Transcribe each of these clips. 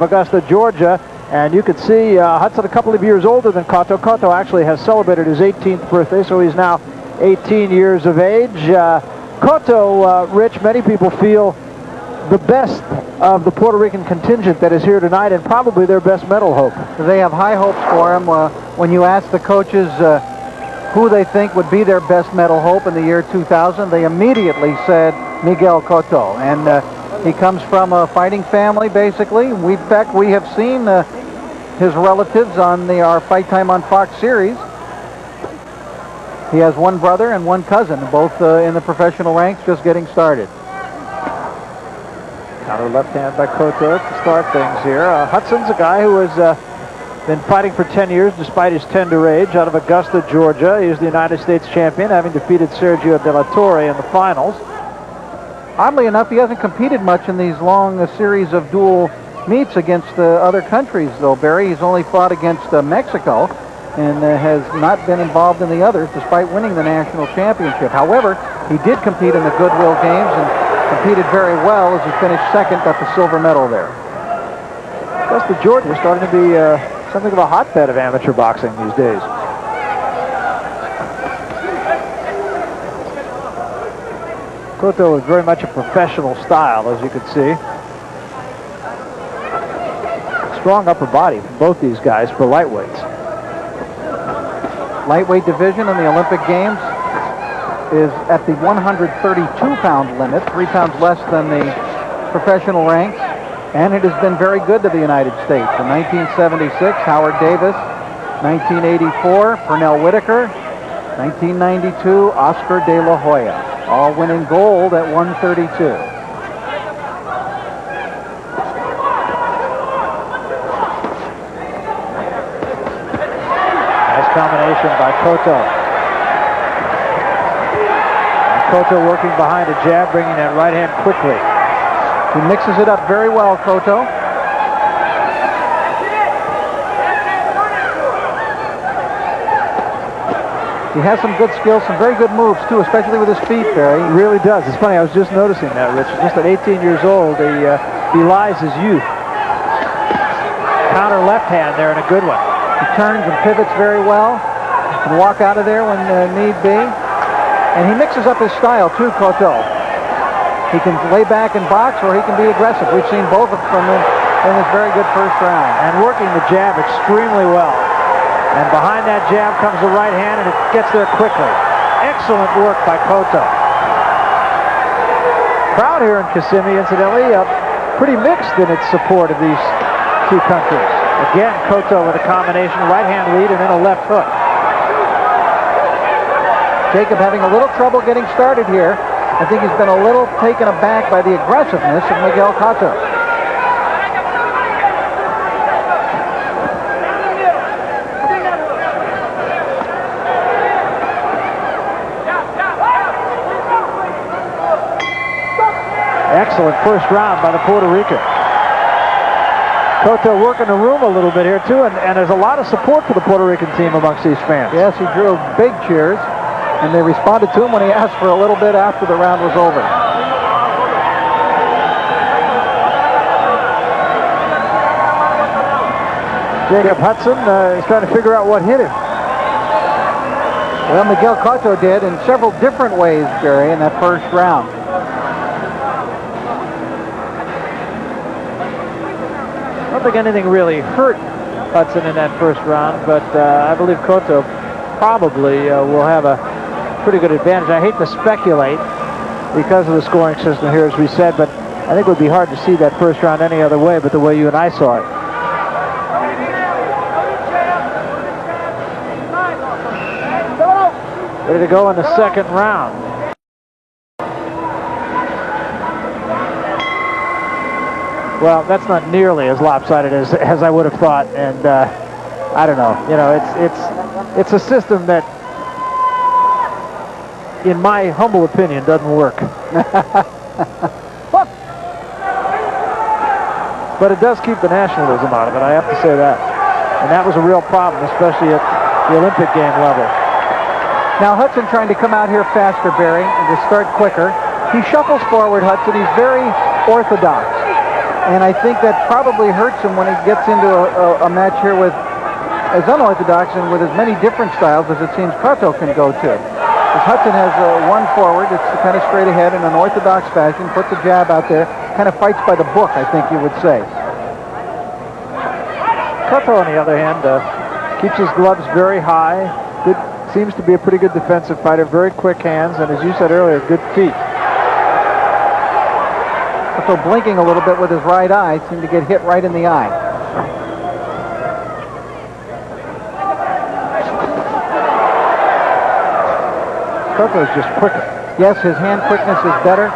Augusta, Georgia. And you can see Hudson a couple of years older than Cotto. Cotto actually has celebrated his 18th birthday, so he's now 18 years of age. Cotto, Rich, many people feel the best of the Puerto Rican contingent that is here tonight, and probably their best medal hope. They have high hopes for him. When you ask the coaches who they think would be their best medal hope in the year 2000, they immediately said Miguel Cotto. And he comes from a fighting family, basically. In fact, we have seen his relatives on our Fight Time on Fox series. He has one brother and one cousin, both in the professional ranks, just getting started. Counter left hand by Cotto to start things here. Hudson's a guy who has been fighting for 10 years despite his tender age, out of Augusta, Georgia. He is the United States champion, having defeated Sergio De La Torre in the finals. Oddly enough, he hasn't competed much in these long series of dual meets against other countries, though, Barry. He's only fought against Mexico and has not been involved in the others despite winning the national championship. However, he did compete in the Goodwill Games and competed very well as he finished second, got the silver medal there. Augusta, Georgia is starting to be something of a hotbed of amateur boxing these days. Cotto is very much a professional style, as you can see. Strong upper body from both these guys for lightweights. Lightweight division in the Olympic Games is at the 132-pound limit, 3 pounds less than the professional ranks, and it has been very good to the United States. In 1976, Howard Davis. 1984, Pernell Whitaker. 1992, Oscar De La Hoya, all winning gold at 132. Nice combination by Cotto. And Cotto working behind a jab, bringing that right hand quickly. He mixes it up very well, Cotto. He has some good skills, some very good moves, too, especially with his feet, Barry. He really does. It's funny, I was just noticing that, Rich. Just at 18 years old, he belies his youth. Counter left hand there, and a good one. He turns and pivots very well. Can walk out of there when need be. And he mixes up his style, too, Cotto. He can lay back and box, or he can be aggressive. We've seen both from him in this very good first round. And working the jab extremely well. And behind that jab comes the right hand, and it gets there quickly. Excellent work by Cotto. Crowd here in Kissimmee, incidentally, pretty mixed in its support of these two countries. Again, Cotto with a combination right hand lead and then a left hook. Jacob having a little trouble getting started here. I think he's been a little taken aback by the aggressiveness of Miguel Cotto. Excellent first round by the Puerto Rican. Cotto working the room a little bit here, too, and there's a lot of support for the Puerto Rican team amongst these fans. Yes, he drew big cheers, and they responded to him when he asked for a little bit after the round was over. Jacob Hudson is trying to figure out what hit him. Well, Miguel Cotto did in several different ways, Barry, in that first round. I don't think anything really hurt Hudson in that first round, but I believe Cotto probably will have a pretty good advantage. I hate to speculate because of the scoring system here, as we said, but I think it would be hard to see that first round any other way but the way you and I saw it. Ready to go in the second round. Well, that's not nearly as lopsided as I would have thought, and I don't know. You know, it's a system that, in my humble opinion, doesn't work. But it does keep the nationalism out of it, I have to say that. And that was a real problem, especially at the Olympic game level. Now Hudson trying to come out here faster, Barry, and to start quicker. He shuffles forward, Hudson. He's very orthodox. And I think that probably hurts him when he gets into a match here with as unorthodox and with as many different styles as it seems Cotto can go to. As Hudson has one forward, it's kind of straight ahead in an orthodox fashion, puts a jab out there, kind of fights by the book, I think you would say. Cotto, on the other hand, keeps his gloves very high. Seems to be a pretty good defensive fighter, very quick hands, and as you said earlier, good feet. Cotto blinking a little bit with his right eye, seemed to get hit right in the eye. Cotto is just quicker. Yes, his hand quickness is better,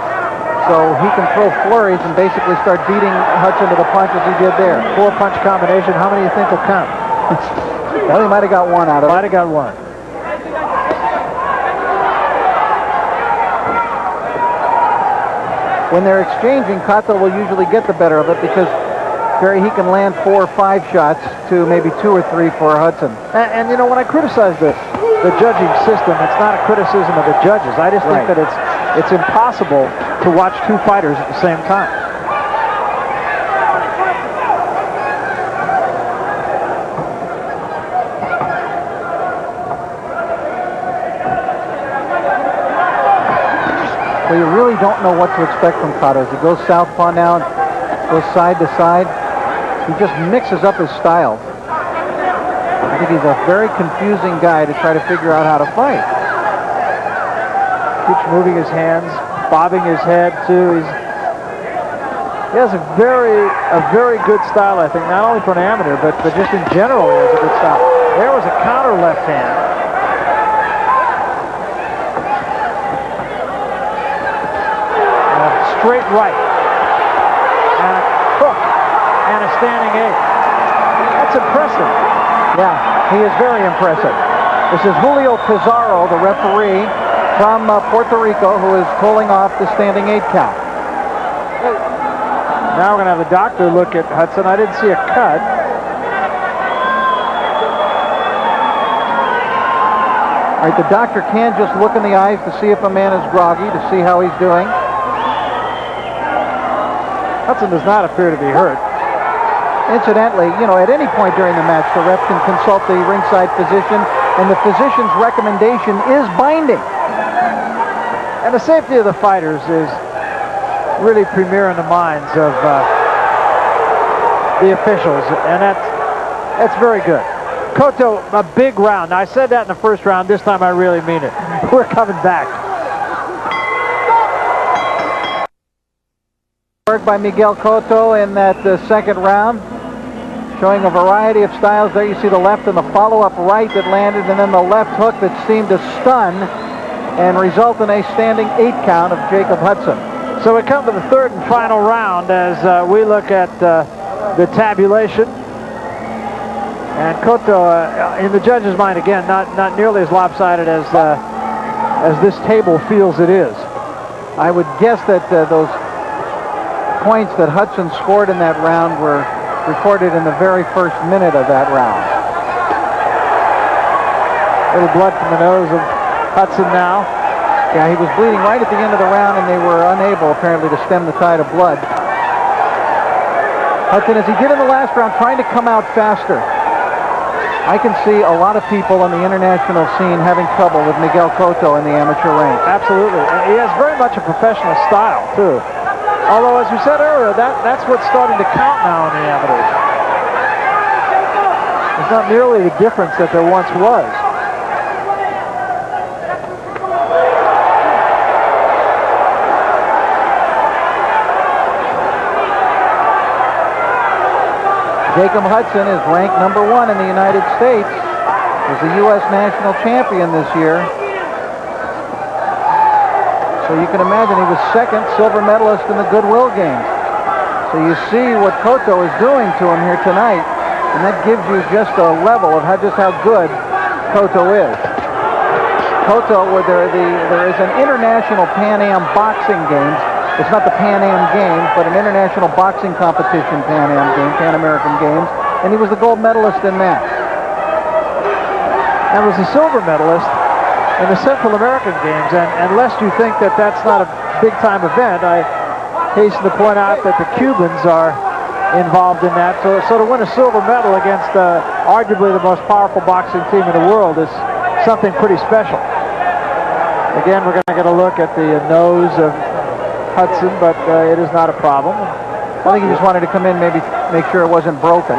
so he can throw flurries and basically start beating Hudson to the punch as he did there. 4-punch combination. How many do you think will count? Well, he might have got one out of it. Might have got one. When they're exchanging, Cotto will usually get the better of it because he can land 4 or 5 shots to maybe 2 or 3 for Hudson. And you know, when I criticize the judging system, it's not a criticism of the judges. I just think that it's impossible to watch two fighters at the same time. Well, you really don't know what to expect from Cotto. As he goes southpaw now and goes side to side, he just mixes up his styles. I think he's a very confusing guy to try to figure out how to fight. Keeps moving his hands, bobbing his head too. He has a very good style, I think, not only for an amateur, but just in general he has a good style. There was a counter left hand. And a straight right. And a hook. And a standing 8. That's impressive. Yeah, he is very impressive. This is Julio Pizarro, the referee from Puerto Rico, who is calling off the standing 8 count. Now we're going to have the doctor look at Hudson. I didn't see a cut. All right, the doctor can just look in the eyes to see if a man is groggy, to see how he's doing. Hudson does not appear to be hurt. Incidentally, you know, at any point during the match, the ref can consult the ringside physician, and the physician's recommendation is binding. And the safety of the fighters is really premier in the minds of the officials, and that's very good. Cotto, a big round. Now, I said that in the first round. This time I really mean it. We're coming back. Work by Miguel Cotto in that second round, showing a variety of styles. There you see the left and the follow-up right that landed, and then the left hook that seemed to stun and result in a standing 8 count of Jacob Hudson. So we come to the third and final round as we look at the tabulation. And Cotto, in the judge's mind, again, not nearly as lopsided as this table feels it is. I would guess that those points that Hudson scored in that round were recorded in the very first minute of that round. Little blood from the nose of Hudson now. Yeah, he was bleeding right at the end of the round, and they were unable, apparently, to stem the tide of blood. Hudson, as he did in the last round, trying to come out faster. I can see a lot of people on the international scene having trouble with Miguel Cotto in the amateur ranks. Absolutely. He has very much a professional style, too. Although, as we said earlier, that's what's starting to count now in the amateurs. There's not nearly the difference that there once was. Jacob Hudson is ranked number 1 in the United States. He's the U.S. national champion this year. So you can imagine he was second silver medalist in the Goodwill Games. So you see what Cotto is doing to him here tonight, and that gives you just a level of just how good Cotto is. Cotto, there is an international Pan Am boxing games. It's not the Pan Am Games, but an international boxing competition Pan Am game, Pan American Games, and he was the gold medalist in that. And was a silver medalist in the Central American Games, and lest you think that that's not a big-time event, I hasten to point out that the Cubans are involved in that. So to win a silver medal against arguably the most powerful boxing team in the world is something pretty special. Again, we're going to get a look at the nose of Hudson, but it is not a problem. I think he just wanted to come in, maybe make sure it wasn't broken.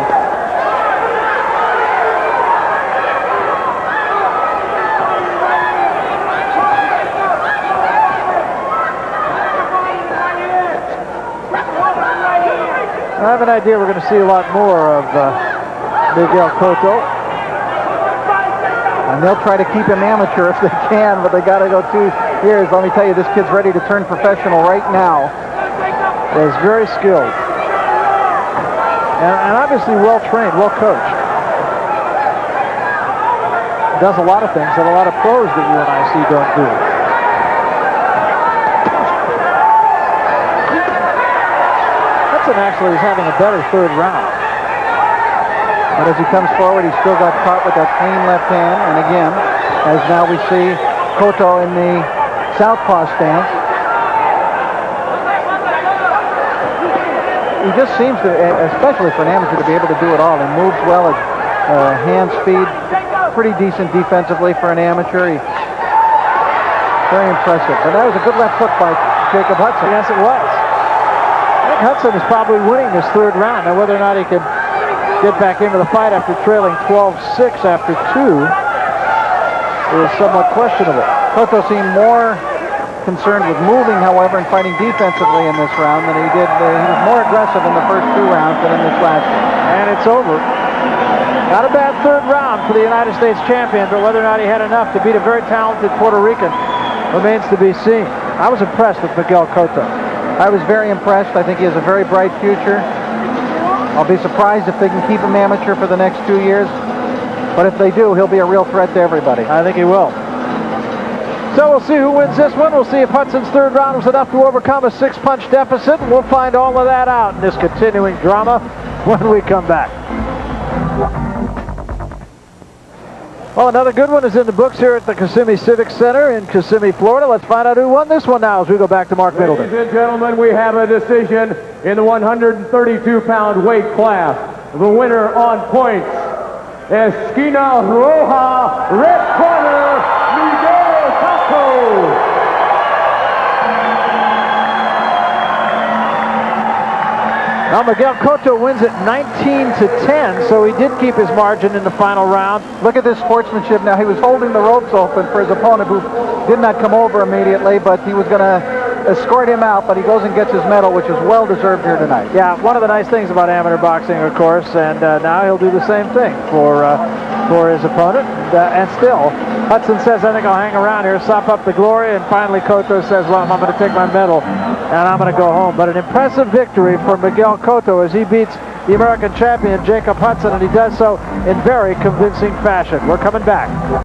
I have an idea we're going to see a lot more of Miguel Cotto. And they'll try to keep him amateur if they can, but they got to go 2 years. Let me tell you, this kid's ready to turn professional right now. He's very skilled. And obviously well-trained, well-coached. Does a lot of things that a lot of pros that you and I see don't do. Hudson actually is having a better third round. But as he comes forward, he's still got caught with that clean left hand. And again, as now we see Cotto in the southpaw stance. He just seems to, especially for an amateur, to be able to do it all. He moves well, his hand speed, pretty decent defensively for an amateur. Very impressive. But that was a good left hook by Jacob Hudson. Yes, it was. I think Hudson is probably winning this third round. Now, whether or not he can get back into the fight after trailing 12-6 after 2 is somewhat questionable. Cotto seemed more concerned with moving, however, and fighting defensively in this round than he did. He was more aggressive in the first 2 rounds than in this last one. And it's over. Not a bad third round for the United States champion, but whether or not he had enough to beat a very talented Puerto Rican remains to be seen. I was impressed with Miguel Cotto. I was very impressed. I think he has a very bright future. I'll be surprised if they can keep him amateur for the next 2 years. But if they do, he'll be a real threat to everybody. I think he will. So we'll see who wins this one. We'll see if Hudson's third round was enough to overcome a 6-punch deficit. And we'll find all of that out in this continuing drama when we come back. Well, another good one is in the books here at the Kissimmee Civic Center in Kissimmee, Florida. Let's find out who won this one now as we go back to Mark Middleton. Ladies and gentlemen, we have a decision in the 132-pound weight class. The winner on points, Esquina Roja, red corner, Miguel Cotto. Now Miguel Cotto wins it 19-10, so he did keep his margin in the final round. Look at this sportsmanship now. He was holding the ropes open for his opponent, who did not come over immediately, but he was going to escort him out, but he goes and gets his medal, which is well-deserved here tonight. Yeah, one of the nice things about amateur boxing, of course, and now he'll do the same thing for his opponent. And still, Hudson says, I think I'll hang around here, sop up the glory, and finally Cotto says, well, I'm going to take my medal, and I'm going to go home. But an impressive victory for Miguel Cotto as he beats the American champion, Jacob Hudson, and he does so in very convincing fashion. We're coming back.